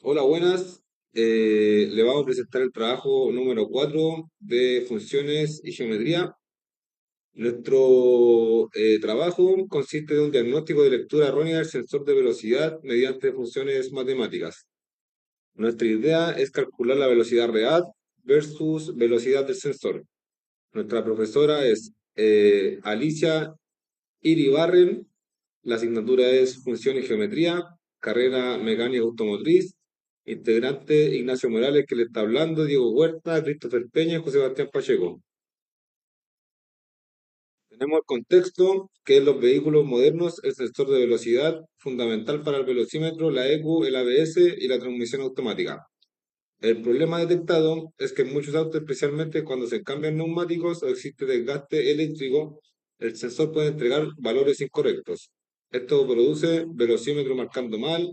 Hola, buenas. Le vamos a presentar el trabajo número 4 de funciones y geometría. Nuestro trabajo consiste de un diagnóstico de lectura errónea del sensor de velocidad mediante funciones matemáticas. Nuestra idea es calcular la velocidad real versus velocidad del sensor. Nuestra profesora es Alicia Iribarren. La asignatura es Función y Geometría, carrera Mecánica Automotriz. Integrante Ignacio Morales, que le está hablando, Diego Huerta, Christopher Peña y José Sebastián Pacheco. Tenemos el contexto, que en los vehículos modernos, el sensor de velocidad, fundamental para el velocímetro, la ECU, el ABS y la transmisión automática. El problema detectado es que en muchos autos, especialmente cuando se cambian neumáticos o existe desgaste eléctrico, el sensor puede entregar valores incorrectos. Esto produce velocímetro marcando mal,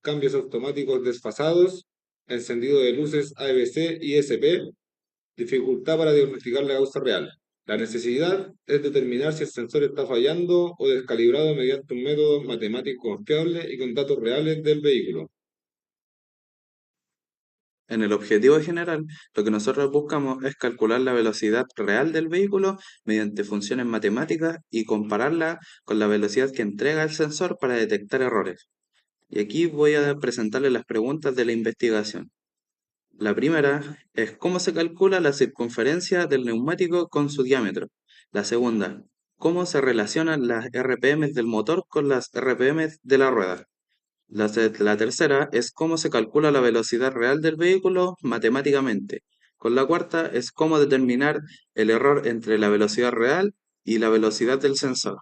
cambios automáticos desfasados, encendido de luces ABC y SP, dificultad para diagnosticar la causa real. La necesidad es determinar si el sensor está fallando o descalibrado mediante un método matemático confiable y con datos reales del vehículo. En el objetivo general, lo que nosotros buscamos es calcular la velocidad real del vehículo mediante funciones matemáticas y compararla con la velocidad que entrega el sensor para detectar errores. Y aquí voy a presentarles las preguntas de la investigación. La primera es cómo se calcula la circunferencia del neumático con su diámetro. La segunda, cómo se relacionan las RPM del motor con las RPM de la rueda. La tercera es cómo se calcula la velocidad real del vehículo matemáticamente. Con la cuarta es cómo determinar el error entre la velocidad real y la velocidad del sensor.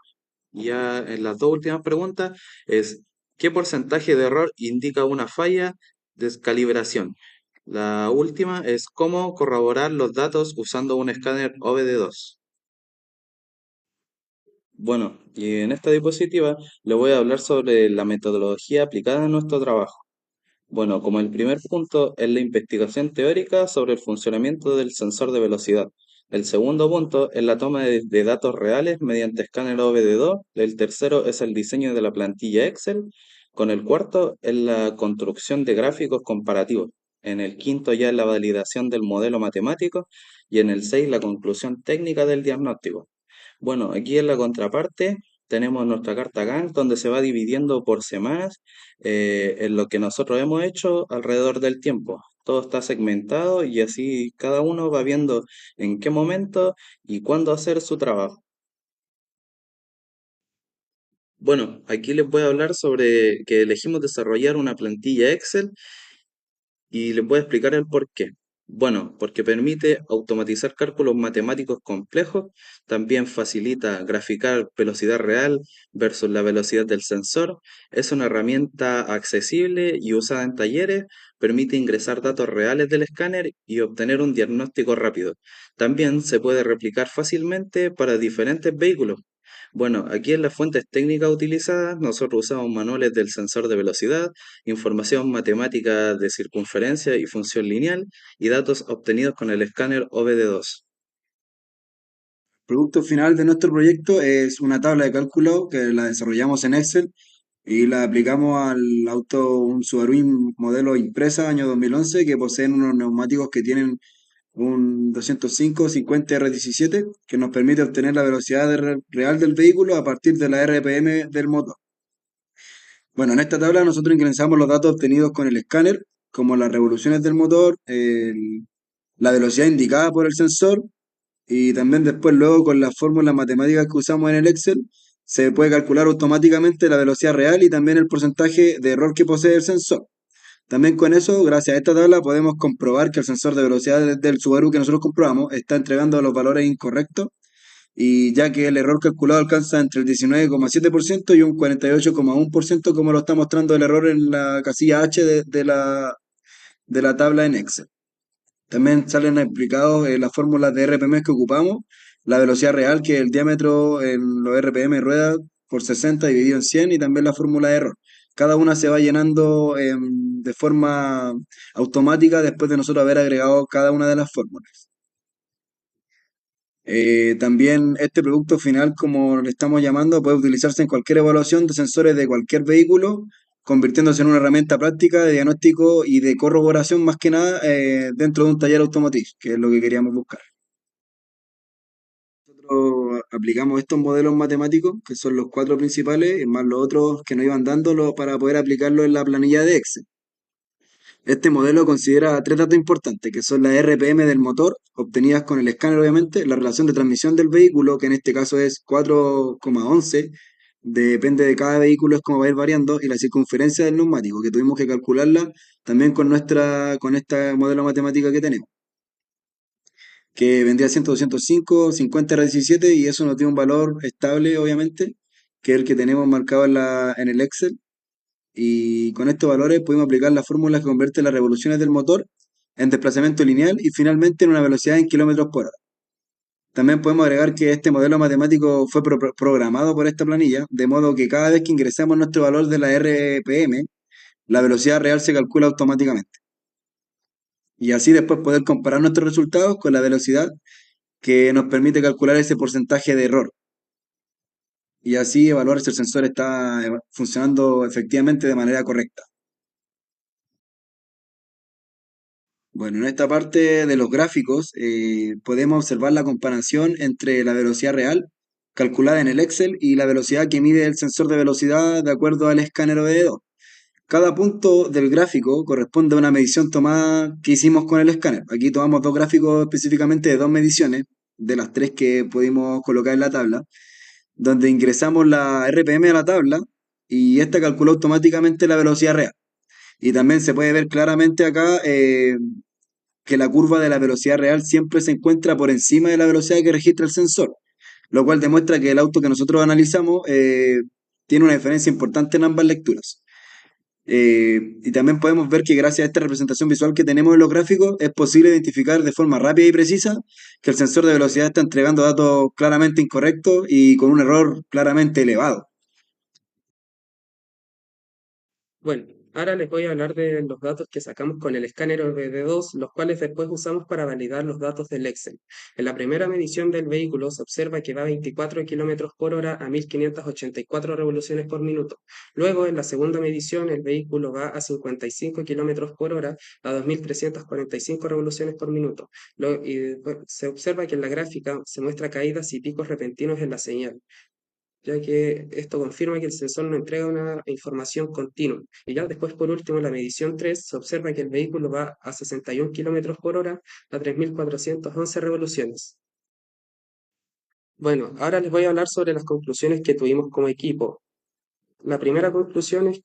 Ya en las dos últimas preguntas es qué porcentaje de error indica una falla de calibración. La última es cómo corroborar los datos usando un escáner OBD2. Bueno, y en esta diapositiva le voy a hablar sobre la metodología aplicada en nuestro trabajo. Bueno, como el primer punto es la investigación teórica sobre el funcionamiento del sensor de velocidad. El segundo punto es la toma de datos reales mediante escáner OBD2. El tercero es el diseño de la plantilla Excel. Con el cuarto es la construcción de gráficos comparativos. En el quinto ya es la validación del modelo matemático y en el seis la conclusión técnica del diagnóstico. Bueno, aquí en la contraparte tenemos nuestra carta Gantt donde se va dividiendo por semanas en lo que nosotros hemos hecho alrededor del tiempo. Todo está segmentado y así cada uno va viendo en qué momento y cuándo hacer su trabajo. Bueno, aquí les voy a hablar sobre que elegimos desarrollar una plantilla Excel y les voy a explicar el por qué. Bueno, porque permite automatizar cálculos matemáticos complejos, también facilita graficar velocidad real versus la velocidad del sensor, es una herramienta accesible y usada en talleres, permite ingresar datos reales del escáner y obtener un diagnóstico rápido. También se puede replicar fácilmente para diferentes vehículos. Bueno, aquí en las fuentes técnicas utilizadas, nosotros usamos manuales del sensor de velocidad, información matemática de circunferencia y función lineal y datos obtenidos con el escáner OBD2. Producto final de nuestro proyecto es una tabla de cálculo que la desarrollamos en Excel y la aplicamos al auto, un Subaru modelo Impresa año 2011 que poseen unos neumáticos que tienen un 205 50 R17 que nos permite obtener la velocidad real del vehículo a partir de la RPM del motor. Bueno, en esta tabla nosotros ingresamos los datos obtenidos con el escáner, como las revoluciones del motor, la velocidad indicada por el sensor y también después luego con las fórmulas matemáticas que usamos en el Excel se puede calcular automáticamente la velocidad real y también el porcentaje de error que posee el sensor. También con eso, gracias a esta tabla, podemos comprobar que el sensor de velocidad del Subaru que nosotros comprobamos está entregando los valores incorrectos y ya que el error calculado alcanza entre el 19,7% y un 48,1% como lo está mostrando el error en la casilla H de la tabla en Excel. También salen explicados las fórmulas de RPM que ocupamos, la velocidad real, que es el diámetro en los RPM rueda por 60 dividido en 100 y también la fórmula de error. Cada una se va llenando de forma automática después de nosotros haber agregado cada una de las fórmulas. También este producto final, como le estamos llamando, puede utilizarse en cualquier evaluación de sensores de cualquier vehículo convirtiéndose en una herramienta práctica de diagnóstico y de corroboración más que nada dentro de un taller automotriz, que es lo que queríamos buscar. Nosotros aplicamos estos modelos matemáticos, que son los cuatro principales, más los otros que nos iban dando para poder aplicarlo en la planilla de Excel. Este modelo considera tres datos importantes, que son las RPM del motor, obtenidas con el escáner obviamente, la relación de transmisión del vehículo, que en este caso es 4,11, depende de cada vehículo, es como va a ir variando, y la circunferencia del neumático, que tuvimos que calcularla también con este modelo matemático que tenemos, que vendría siendo 205, 50/17, y eso nos dio un valor estable, obviamente, que es el que tenemos marcado en el Excel, y con estos valores pudimos aplicar las fórmulas que convierten las revoluciones del motor en desplazamiento lineal y finalmente en una velocidad en kilómetros por hora. También podemos agregar que este modelo matemático fue programado por esta planilla, de modo que cada vez que ingresamos nuestro valor de la RPM, la velocidad real se calcula automáticamente. Y así después poder comparar nuestros resultados con la velocidad que nos permite calcular ese porcentaje de error. Y así evaluar si el sensor está funcionando efectivamente de manera correcta. Bueno, en esta parte de los gráficos podemos observar la comparación entre la velocidad real calculada en el Excel y la velocidad que mide el sensor de velocidad de acuerdo al escáner OBD2. Cada punto del gráfico corresponde a una medición tomada que hicimos con el escáner. Aquí tomamos dos gráficos específicamente de dos mediciones, de las tres que pudimos colocar en la tabla, donde ingresamos la RPM a la tabla y esta calculó automáticamente la velocidad real. Y también se puede ver claramente acá que la curva de la velocidad real siempre se encuentra por encima de la velocidad que registra el sensor, lo cual demuestra que el auto que nosotros analizamos tiene una diferencia importante en ambas lecturas. Y también podemos ver que gracias a esta representación visual que tenemos en los gráficos es posible identificar de forma rápida y precisa que el sensor de velocidad está entregando datos claramente incorrectos y con un error claramente elevado. Bueno, ahora les voy a hablar de los datos que sacamos con el escáner OBD2, los cuales después usamos para validar los datos del Excel. En la primera medición del vehículo se observa que va a 24 km por hora a 1584 revoluciones por minuto. Luego, en la segunda medición, el vehículo va a 55 km por hora a 2345 revoluciones por minuto. Y después se observa que en la gráfica se muestra caídas y picos repentinos en la señal, ya que esto confirma que el sensor no entrega una información continua. Y ya después, por último, en la medición 3, se observa que el vehículo va a 61 km por hora a 3411 revoluciones. Bueno, ahora les voy a hablar sobre las conclusiones que tuvimos como equipo. La primera conclusión es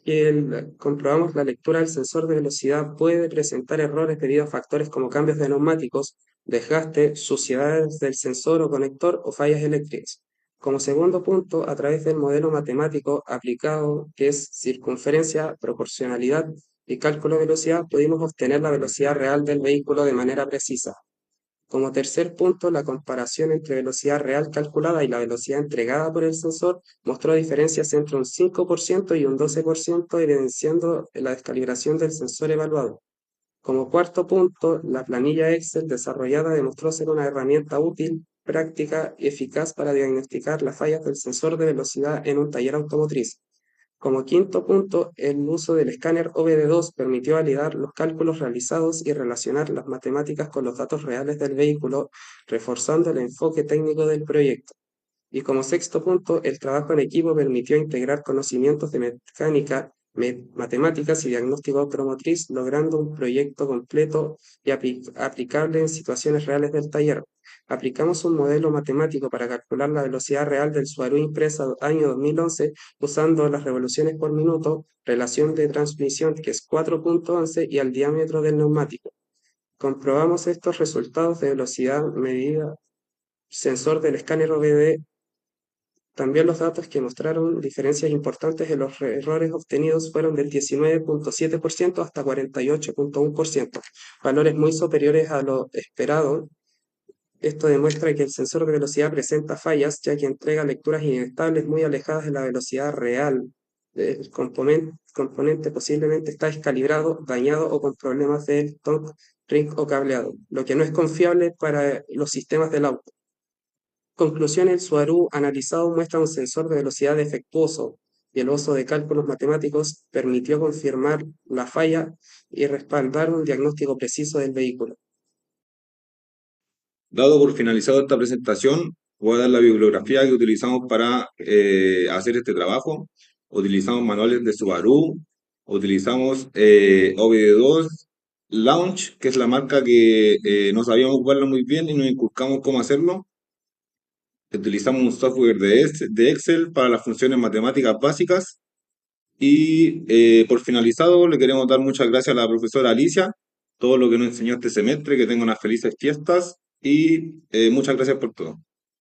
que comprobamos la lectura del sensor de velocidad puede presentar errores debido a factores como cambios de neumáticos, desgaste, suciedades del sensor o conector o fallas eléctricas. Como segundo punto, a través del modelo matemático aplicado, que es circunferencia, proporcionalidad y cálculo de velocidad, pudimos obtener la velocidad real del vehículo de manera precisa. Como tercer punto, la comparación entre velocidad real calculada y la velocidad entregada por el sensor mostró diferencias entre un 5% y un 12%, evidenciando la descalibración del sensor evaluado. Como cuarto punto, la planilla Excel desarrollada demostró ser una herramienta útil, práctica y eficaz para diagnosticar las fallas del sensor de velocidad en un taller automotriz. Como quinto punto, el uso del escáner OBD2 permitió validar los cálculos realizados y relacionar las matemáticas con los datos reales del vehículo, reforzando el enfoque técnico del proyecto. Y como sexto punto, el trabajo en equipo permitió integrar conocimientos de mecánica, matemáticas y diagnóstico automotriz, logrando un proyecto completo y aplicable en situaciones reales del taller. Aplicamos un modelo matemático para calcular la velocidad real del Subaru Impreza año 2011 usando las revoluciones por minuto, relación de transmisión que es 4,11 y al diámetro del neumático. Comprobamos estos resultados de velocidad medida sensor del escáner OBD. También los datos que mostraron diferencias importantes en los errores obtenidos fueron del 19,7% hasta 48,1%, valores muy superiores a lo esperado. Esto demuestra que el sensor de velocidad presenta fallas, ya que entrega lecturas inestables muy alejadas de la velocidad real. El componente posiblemente está descalibrado, dañado o con problemas del torque, ring o cableado, lo que no es confiable para los sistemas del auto. Conclusión, el Subaru analizado muestra un sensor de velocidad defectuoso, y el uso de cálculos matemáticos permitió confirmar la falla y respaldar un diagnóstico preciso del vehículo. Dado por finalizado esta presentación, voy a dar la bibliografía que utilizamos para hacer este trabajo. Utilizamos manuales de Subaru, utilizamos OBD2 Launch, que es la marca que no sabíamos jugarlo muy bien y nos inculcamos cómo hacerlo. Utilizamos un software de Excel para las funciones matemáticas básicas. Y por finalizado, le queremos dar muchas gracias a la profesora Alicia, todo lo que nos enseñó este semestre, que tenga unas felices fiestas y muchas gracias por todo.